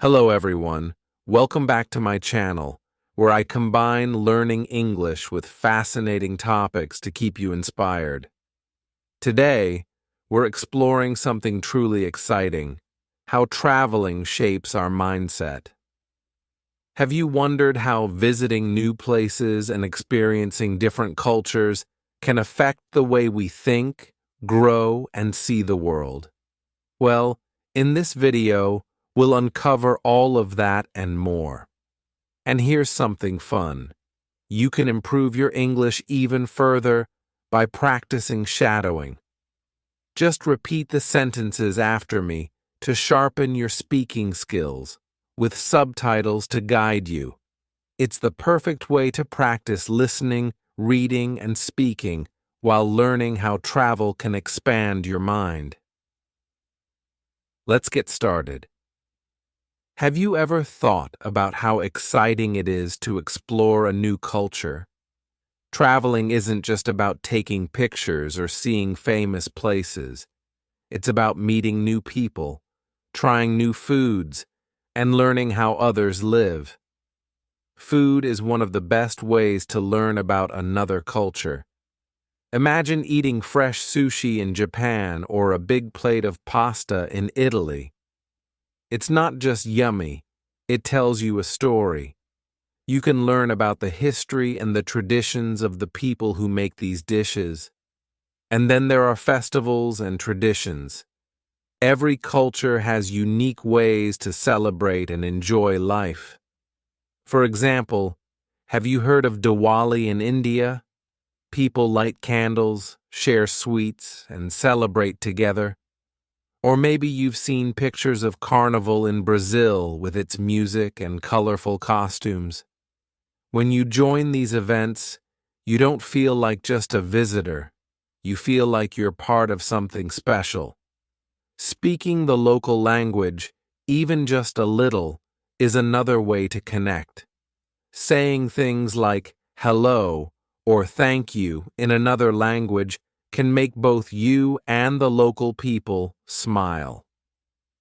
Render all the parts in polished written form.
Hello everyone, welcome back to my channel, where I combine learning English with fascinating topics to keep you inspired. Today, we're exploring something truly exciting, how traveling shapes our mindset. Have you wondered how visiting new places and experiencing different cultures can affect the way we think, grow, and see the world? Well, in this video, we'll uncover all of that and more. And here's something fun. You can improve your English even further by practicing shadowing. Just repeat the sentences after me to sharpen your speaking skills, with subtitles to guide you. It's the perfect way to practice listening, reading, and speaking while learning how travel can expand your mind. Let's get started. Have you ever thought about how exciting it is to explore a new culture? Traveling isn't just about taking pictures or seeing famous places. It's about meeting new people, trying new foods, and learning how others live. Food is one of the best ways to learn about another culture. Imagine eating fresh sushi in Japan or a big plate of pasta in Italy. It's not just yummy, it tells you a story. You can learn about the history and the traditions of the people who make these dishes. And then there are festivals and traditions. Every culture has unique ways to celebrate and enjoy life. For example, have you heard of Diwali in India? People light candles, share sweets, and celebrate together. Or maybe you've seen pictures of Carnival in Brazil with its music and colorful costumes. When you join these events, you don't feel like just a visitor. You feel like you're part of something special. Speaking the local language, even just a little, is another way to connect. Saying things like hello or thank you in another language can make both you and the local people smile.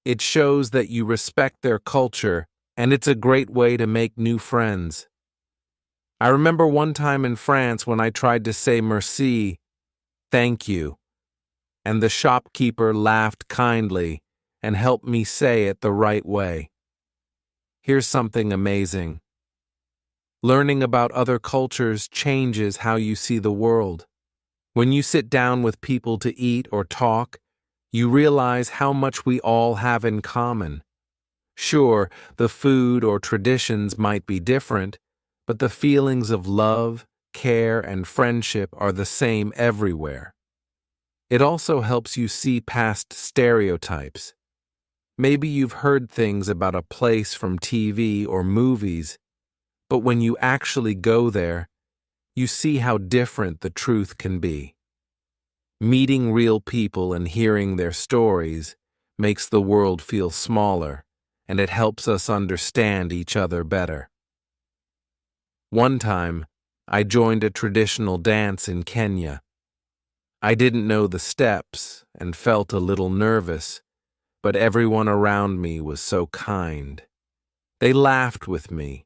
It shows that you respect their culture, and it's a great way to make new friends. I remember one time in France when I tried to say merci, thank you, and the shopkeeper laughed kindly and helped me say it the right way. Here's something amazing. Learning about other cultures changes how you see the world. When you sit down with people to eat or talk, you realize how much we all have in common. Sure, the food or traditions might be different, but the feelings of love, care, and friendship are the same everywhere. It also helps you see past stereotypes. Maybe you've heard things about a place from TV or movies, but when you actually go there, you see how different the truth can be. Meeting real people and hearing their stories makes the world feel smaller, and it helps us understand each other better. One time, I joined a traditional dance in Kenya. I didn't know the steps and felt a little nervous, but everyone around me was so kind. They laughed with me,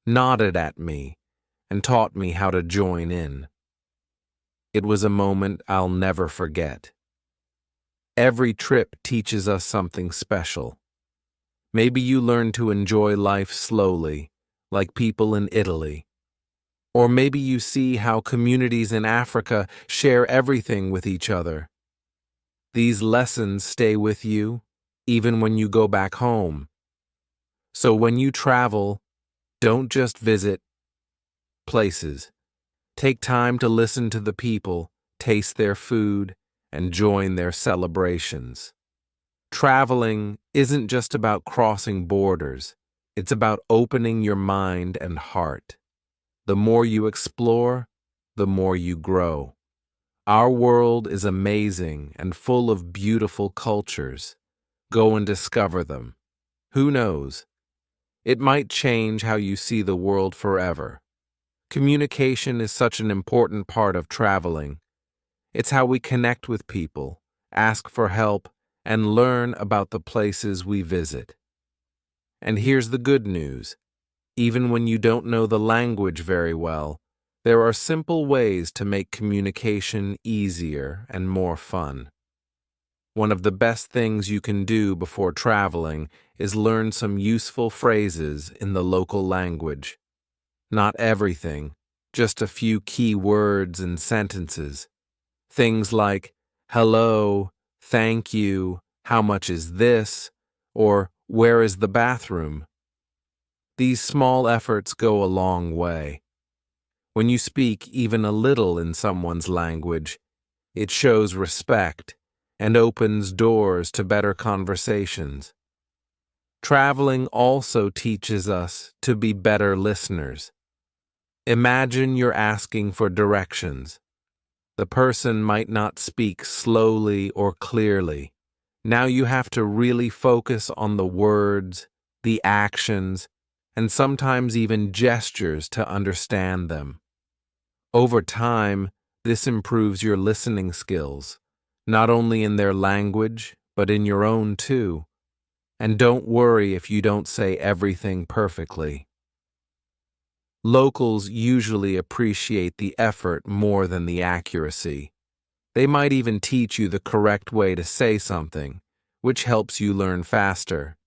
nodded at me, and taught me how to join in. It was a moment I'll never forget. Every trip teaches us something special. Maybe you learn to enjoy life slowly, like people in Italy. Or maybe you see how communities in Africa share everything with each other. These lessons stay with you, even when you go back home. So when you travel, don't just visit places. Take time to listen to the people, taste their food, and join their celebrations. Traveling isn't just about crossing borders. It's about opening your mind and heart. The more you explore, the more you grow. Our world is amazing and full of beautiful cultures. Go and discover them. Who knows? It might change how you see the world forever. Communication is such an important part of traveling. It's how we connect with people, ask for help, and learn about the places we visit. And here's the good news. Even when you don't know the language very well, there are simple ways to make communication easier and more fun. One of the best things you can do before traveling is learn some useful phrases in the local language. Not everything, just a few key words and sentences. Things like, hello, thank you, how much is this, or where is the bathroom? These small efforts go a long way. When you speak even a little in someone's language, it shows respect and opens doors to better conversations. Traveling also teaches us to be better listeners. Imagine you're asking for directions. The person might not speak slowly or clearly. Now you have to really focus on the words, the actions, and sometimes even gestures to understand them. Over time, this improves your listening skills, not only in their language, but in your own too. And don't worry if you don't say everything perfectly. Locals usually appreciate the effort more than the accuracy. They might even teach you the correct way to say something, which helps you learn faster.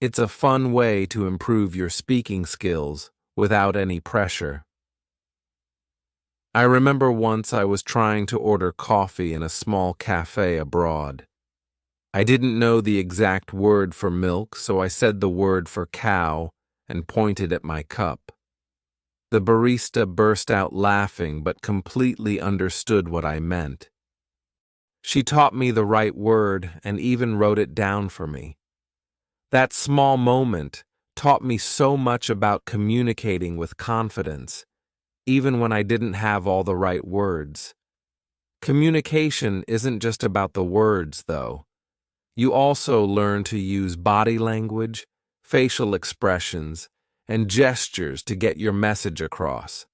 It's a fun way to improve your speaking skills without any pressure. I remember once I was trying to order coffee in a small cafe abroad. I didn't know the exact word for milk, so I said the word for cow and pointed at my cup. The barista burst out laughing but completely understood what I meant. She taught me the right word and even wrote it down for me. That small moment taught me so much about communicating with confidence, even when I didn't have all the right words. Communication isn't just about the words, though. You also learn to use body language, facial expressions, and gestures to get your message across.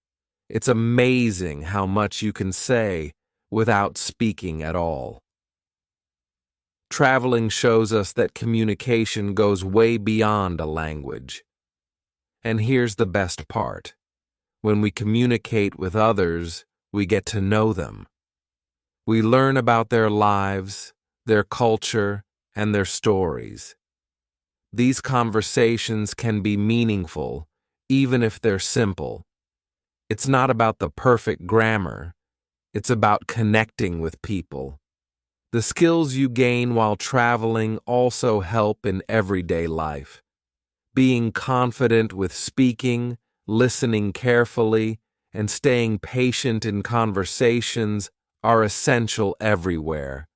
It's amazing how much you can say without speaking at all. Traveling shows us that communication goes way beyond a language. And here's the best part. When we communicate with others, we get to know them. We learn about their lives, their culture, and their stories. These conversations can be meaningful, even if they're simple. It's not about the perfect grammar. It's about connecting with people. The skills you gain while traveling also help in everyday life. Being confident with speaking, listening carefully, and staying patient in conversations are essential everywhere.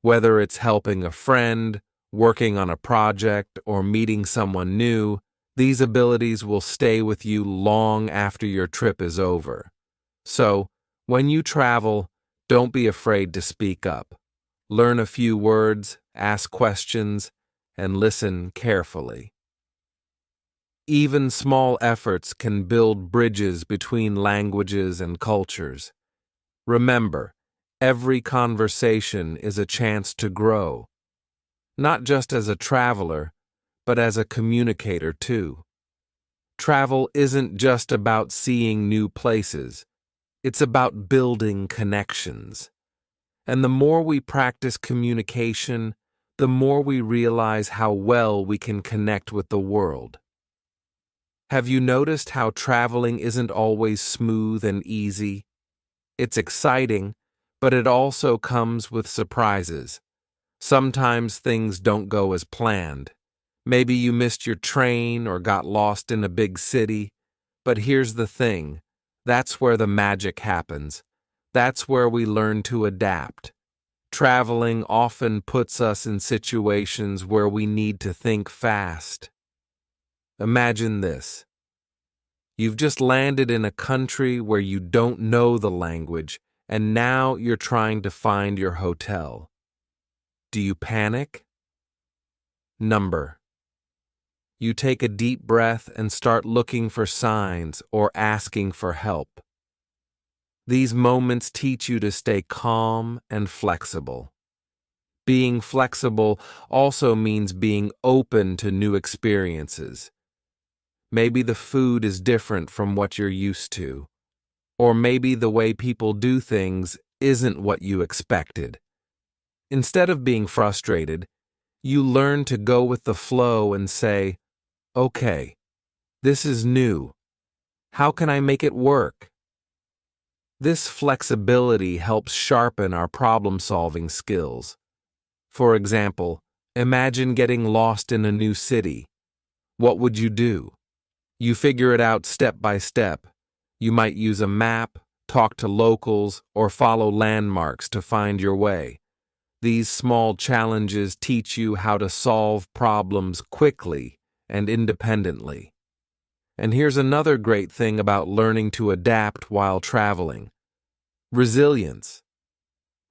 Whether it's helping a friend, working on a project, or meeting someone new, these abilities will stay with you long after your trip is over. So, when you travel, don't be afraid to speak up. Learn a few words, ask questions, and listen carefully. Even small efforts can build bridges between languages and cultures. Remember, every conversation is a chance to grow, not just as a traveler, but as a communicator too. Travel isn't just about seeing new places, it's about building connections. And the more we practice communication, the more we realize how well we can connect with the world. Have you noticed how traveling isn't always smooth and easy? It's exciting, but it also comes with surprises. Sometimes things don't go as planned. Maybe you missed your train or got lost in a big city. But here's the thing, that's where the magic happens. That's where we learn to adapt. Traveling often puts us in situations where we need to think fast. Imagine this. You've just landed in a country where you don't know the language, and now you're trying to find your hotel. Do you panic? Number. You take a deep breath and start looking for signs or asking for help. These moments teach you to stay calm and flexible. Being flexible also means being open to new experiences. Maybe the food is different from what you're used to, or maybe the way people do things isn't what you expected. Instead of being frustrated, you learn to go with the flow and say, okay, this is new. How can I make it work? This flexibility helps sharpen our problem-solving skills. For example, imagine getting lost in a new city. What would you do? You figure it out step by step. You might use a map, talk to locals, or follow landmarks to find your way. These small challenges teach you how to solve problems quickly and independently. And here's another great thing about learning to adapt while traveling: resilience.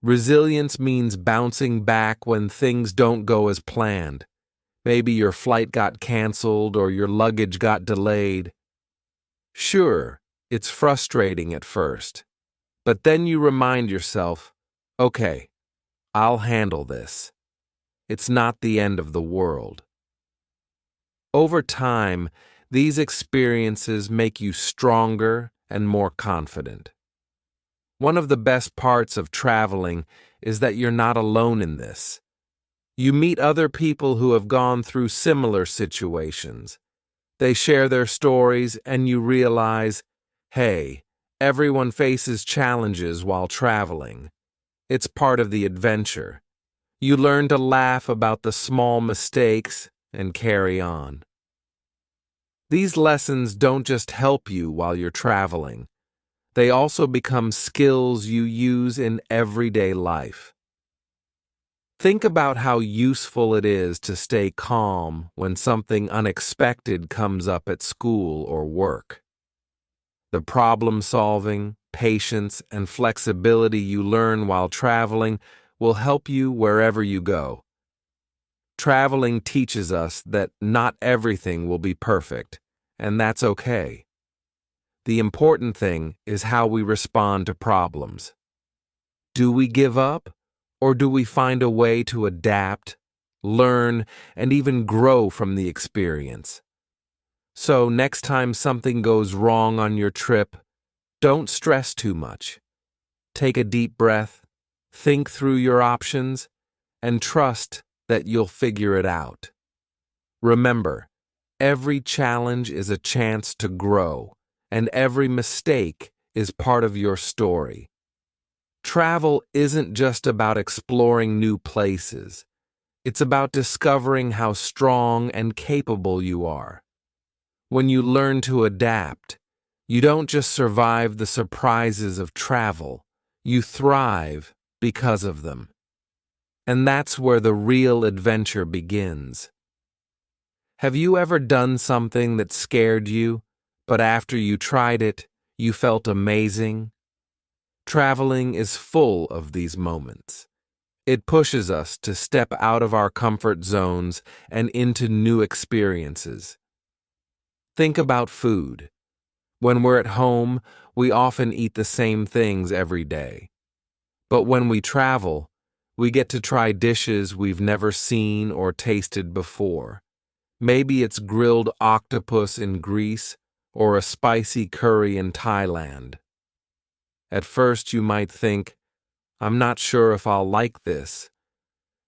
Resilience means bouncing back when things don't go as planned. Maybe your flight got canceled or your luggage got delayed. Sure, it's frustrating at first, but then you remind yourself, okay, I'll handle this. It's not the end of the world. Over time, these experiences make you stronger and more confident. One of the best parts of traveling is that you're not alone in this. You meet other people who have gone through similar situations. They share their stories, and you realize, hey, everyone faces challenges while traveling. It's part of the adventure. You learn to laugh about the small mistakes and carry on. These lessons don't just help you while you're traveling. They also become skills you use in everyday life. Think about how useful it is to stay calm when something unexpected comes up at school or work. The problem-solving, patience, and flexibility you learn while traveling will help you wherever you go. Traveling teaches us that not everything will be perfect, and that's okay. The important thing is how we respond to problems. Do we give up, or do we find a way to adapt, learn, and even grow from the experience? So next time something goes wrong on your trip, don't stress too much. Take a deep breath, think through your options, and trust that you'll figure it out. Remember, every challenge is a chance to grow, and every mistake is part of your story. Travel isn't just about exploring new places. It's about discovering how strong and capable you are. When you learn to adapt, you don't just survive the surprises of travel, you thrive because of them. And that's where the real adventure begins. Have you ever done something that scared you, but after you tried it, you felt amazing? Traveling is full of these moments. It pushes us to step out of our comfort zones and into new experiences. Think about food. When we're at home, we often eat the same things every day. But when we travel, we get to try dishes we've never seen or tasted before. Maybe it's grilled octopus in Greece or a spicy curry in Thailand. At first you might think, I'm not sure if I'll like this.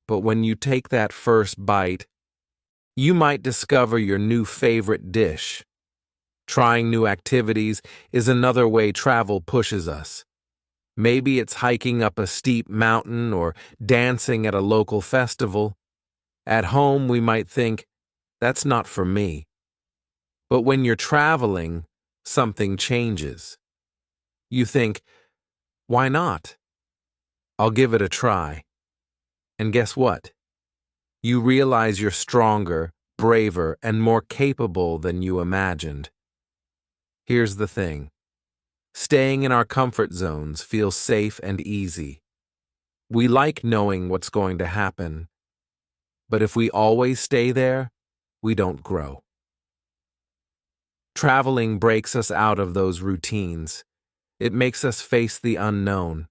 But when you take that first bite, you might discover your new favorite dish. Trying new activities is another way travel pushes us. Maybe it's hiking up a steep mountain or dancing at a local festival. At home, we might think, that's not for me. But when you're traveling, something changes. You think, why not? I'll give it a try. And guess what? You realize you're stronger, braver, and more capable than you imagined. Here's the thing. Staying in our comfort zones feels safe and easy. We like knowing what's going to happen. But if we always stay there, we don't grow. Traveling breaks us out of those routines. It makes us face the unknown.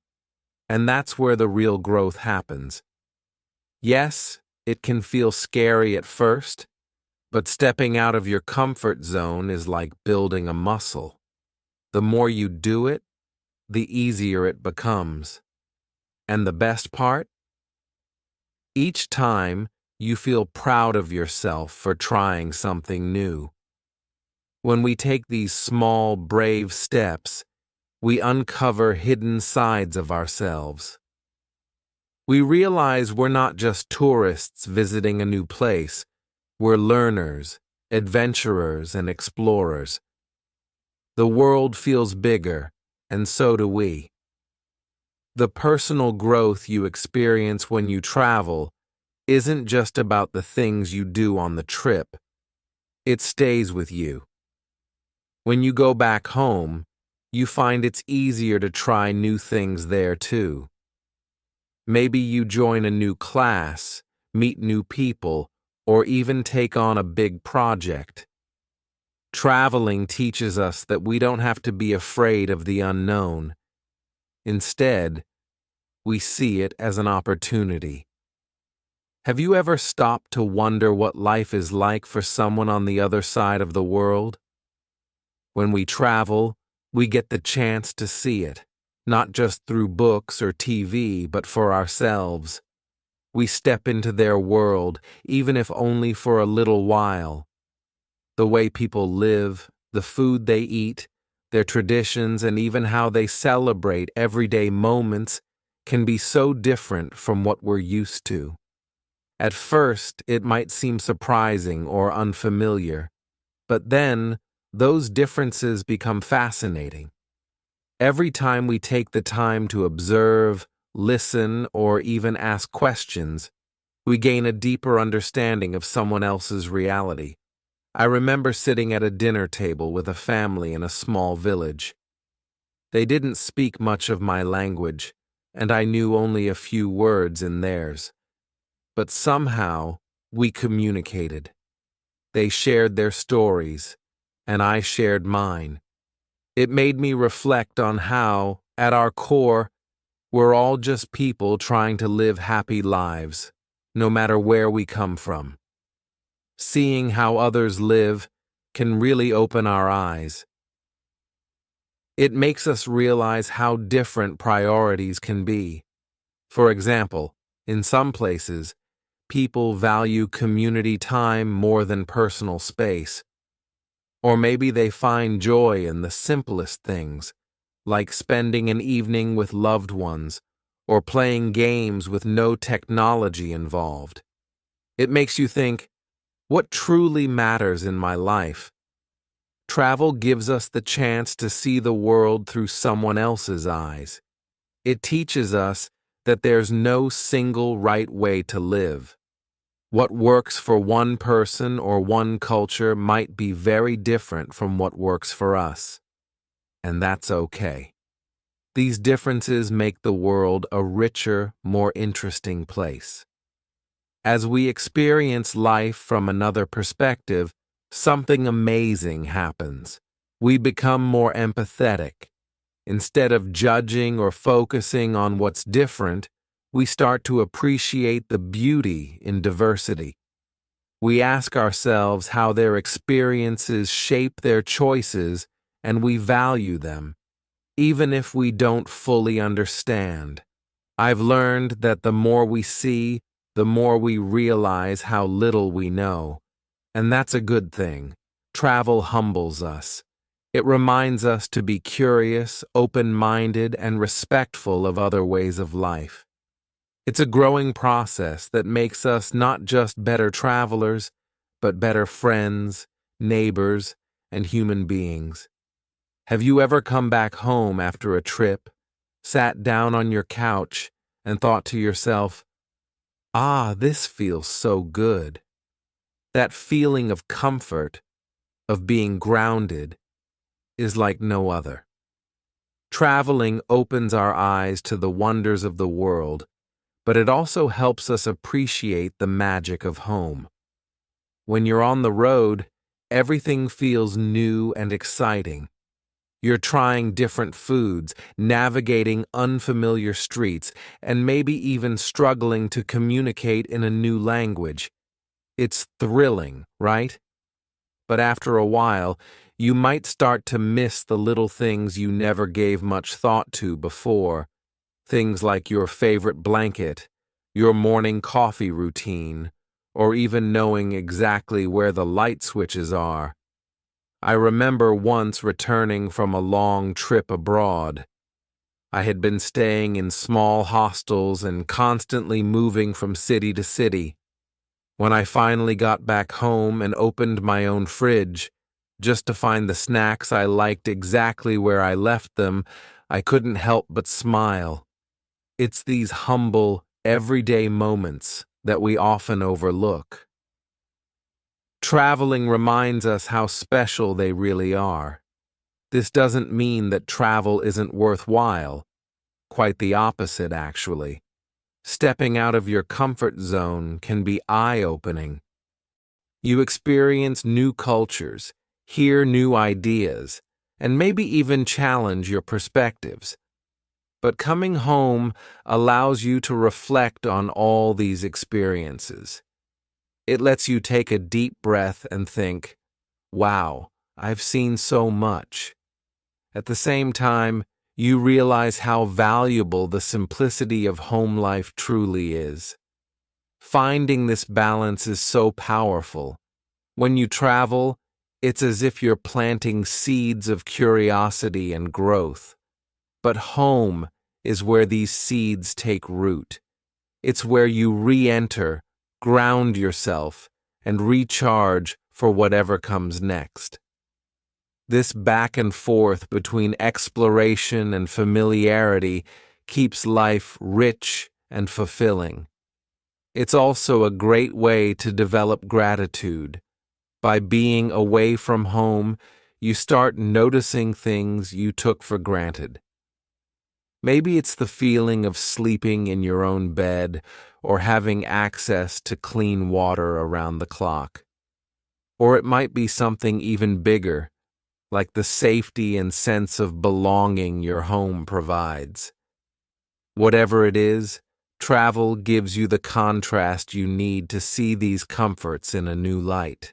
And that's where the real growth happens. Yes, it can feel scary at first, but stepping out of your comfort zone is like building a muscle. The more you do it, the easier it becomes. And the best part? Each time, you feel proud of yourself for trying something new. When we take these small, brave steps, we uncover hidden sides of ourselves. We realize we're not just tourists visiting a new place. We're learners, adventurers, and explorers. The world feels bigger, and so do we. The personal growth you experience when you travel isn't just about the things you do on the trip. It stays with you. When you go back home, you find it's easier to try new things there too. Maybe you join a new class, meet new people, or even take on a big project. Traveling teaches us that we don't have to be afraid of the unknown. Instead, we see it as an opportunity. Have you ever stopped to wonder what life is like for someone on the other side of the world? When we travel, we get the chance to see it, not just through books or TV, but for ourselves. We step into their world, even if only for a little while. The way people live, the food they eat, their traditions, and even how they celebrate everyday moments can be so different from what we're used to. At first, it might seem surprising or unfamiliar, but then those differences become fascinating. Every time we take the time to observe, listen, or even ask questions, we gain a deeper understanding of someone else's reality. I remember sitting at a dinner table with a family in a small village. They didn't speak much of my language, and I knew only a few words in theirs. But somehow, we communicated. They shared their stories, and I shared mine. It made me reflect on how, at our core, we're all just people trying to live happy lives, no matter where we come from. Seeing how others live can really open our eyes. It makes us realize how different priorities can be. For example, in some places, people value community time more than personal space. Or maybe they find joy in the simplest things, like spending an evening with loved ones or playing games with no technology involved. It makes you think, what truly matters in my life? Travel gives us the chance to see the world through someone else's eyes. It teaches us that there's no single right way to live. What works for one person or one culture might be very different from what works for us. And that's okay. These differences make the world a richer, more interesting place. As we experience life from another perspective, something amazing happens. We become more empathetic. Instead of judging or focusing on what's different, we start to appreciate the beauty in diversity. We ask ourselves how their experiences shape their choices, and we value them, even if we don't fully understand. I've learned that the more we see, the more we realize how little we know. And that's a good thing. Travel humbles us. It reminds us to be curious, open-minded, and respectful of other ways of life. It's a growing process that makes us not just better travelers, but better friends, neighbors, and human beings. Have you ever come back home after a trip, sat down on your couch, and thought to yourself, "Ah, this feels so good"? That feeling of comfort, of being grounded, is like no other. Traveling opens our eyes to the wonders of the world, but it also helps us appreciate the magic of home. When you're on the road, everything feels new and exciting. You're trying different foods, navigating unfamiliar streets, and maybe even struggling to communicate in a new language. It's thrilling, right? But after a while, you might start to miss the little things you never gave much thought to before. Things like your favorite blanket, your morning coffee routine, or even knowing exactly where the light switches are. I remember once returning from a long trip abroad. I had been staying in small hostels and constantly moving from city to city. When I finally got back home and opened my own fridge, just to find the snacks I liked exactly where I left them, I couldn't help but smile. It's these humble, everyday moments that we often overlook. Traveling reminds us how special they really are. This doesn't mean that travel isn't worthwhile. Quite the opposite, actually. Stepping out of your comfort zone can be eye-opening. You experience new cultures, hear new ideas, and maybe even challenge your perspectives. But coming home allows you to reflect on all these experiences. It lets you take a deep breath and think, wow, I've seen so much. At the same time, you realize how valuable the simplicity of home life truly is. Finding this balance is so powerful. When you travel, it's as if you're planting seeds of curiosity and growth. But home is where these seeds take root. It's where you re-enter, ground yourself, and recharge for whatever comes next. This back and forth between exploration and familiarity keeps life rich and fulfilling. It's also a great way to develop gratitude. By being away from home, you start noticing things you took for granted. Maybe it's the feeling of sleeping in your own bed or having access to clean water around the clock. Or it might be something even bigger, like the safety and sense of belonging your home provides. Whatever it is, travel gives you the contrast you need to see these comforts in a new light.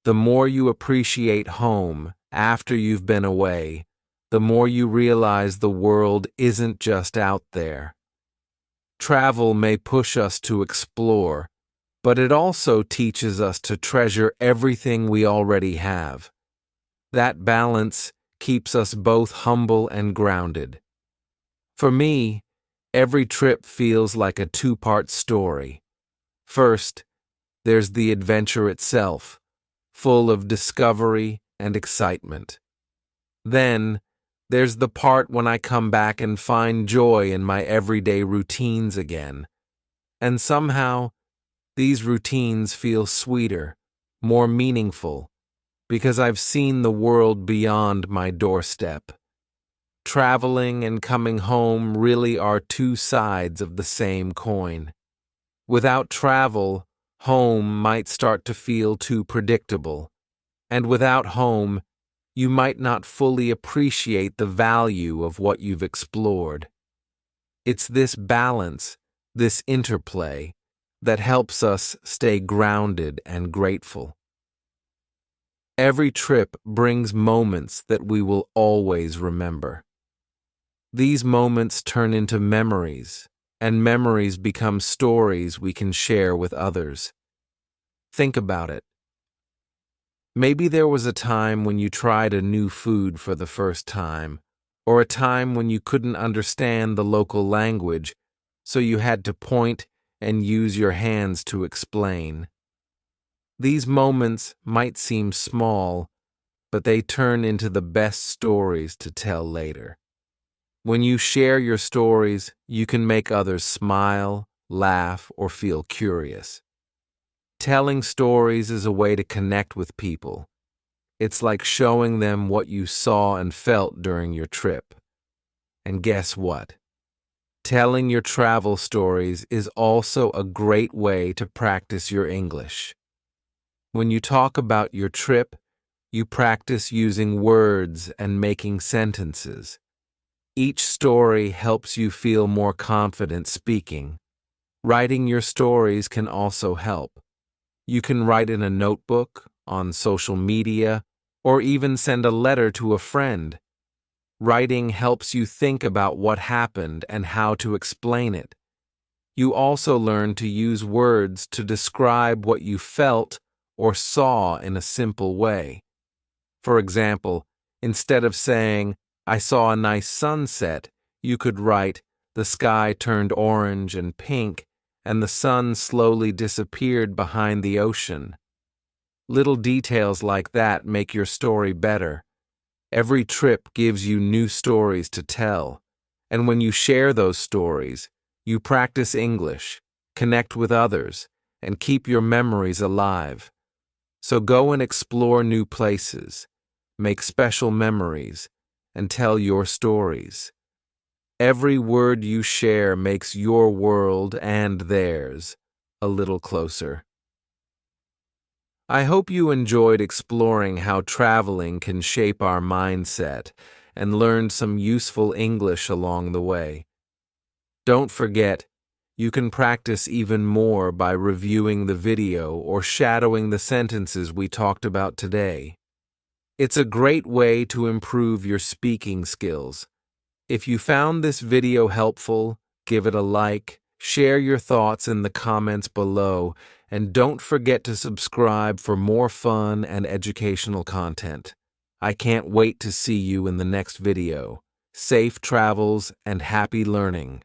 The more you appreciate home after you've been away, the more you realize the world isn't just out there. Travel may push us to explore, but it also teaches us to treasure everything we already have. That balance keeps us both humble and grounded. For me, every trip feels like a two-part story. First, there's the adventure itself, full of discovery and excitement. Then, there's the part when I come back and find joy in my everyday routines again. And somehow, these routines feel sweeter, more meaningful, because I've seen the world beyond my doorstep. Traveling and coming home really are two sides of the same coin. Without travel, home might start to feel too predictable. And without home, you might not fully appreciate the value of what you've explored. It's this balance, this interplay, that helps us stay grounded and grateful. Every trip brings moments that we will always remember. These moments turn into memories, and memories become stories we can share with others. Think about it. Maybe there was a time when you tried a new food for the first time, or a time when you couldn't understand the local language, so you had to point and use your hands to explain. These moments might seem small, but they turn into the best stories to tell later. When you share your stories, you can make others smile, laugh, or feel curious. Telling stories is a way to connect with people. It's like showing them what you saw and felt during your trip. And guess what? Telling your travel stories is also a great way to practice your English. When you talk about your trip, You practice using words and making sentences. Each story helps you feel more confident speaking. Writing your stories can also help. You can write in a notebook, on social media, or even send a letter to a friend. Writing helps you think about what happened and how to explain it. You also learn to use words to describe what you felt or saw in a simple way. For example, instead of saying, "I saw a nice sunset," you could write, "The sky turned orange and pink, and the sun slowly disappeared behind the ocean." Little details like that make your story better. Every trip gives you new stories to tell, and when you share those stories, you practice English, connect with others, and keep your memories alive. So go and explore new places, make special memories, and tell your stories. Every word you share makes your world and theirs a little closer. I hope you enjoyed exploring how traveling can shape our mindset and learned some useful English along the way. Don't forget, you can practice even more by reviewing the video or shadowing the sentences we talked about today. It's a great way to improve your speaking skills. If you found this video helpful, give it a like, share your thoughts in the comments below, and don't forget to subscribe for more fun and educational content. I can't wait to see you in the next video. Safe travels and happy learning.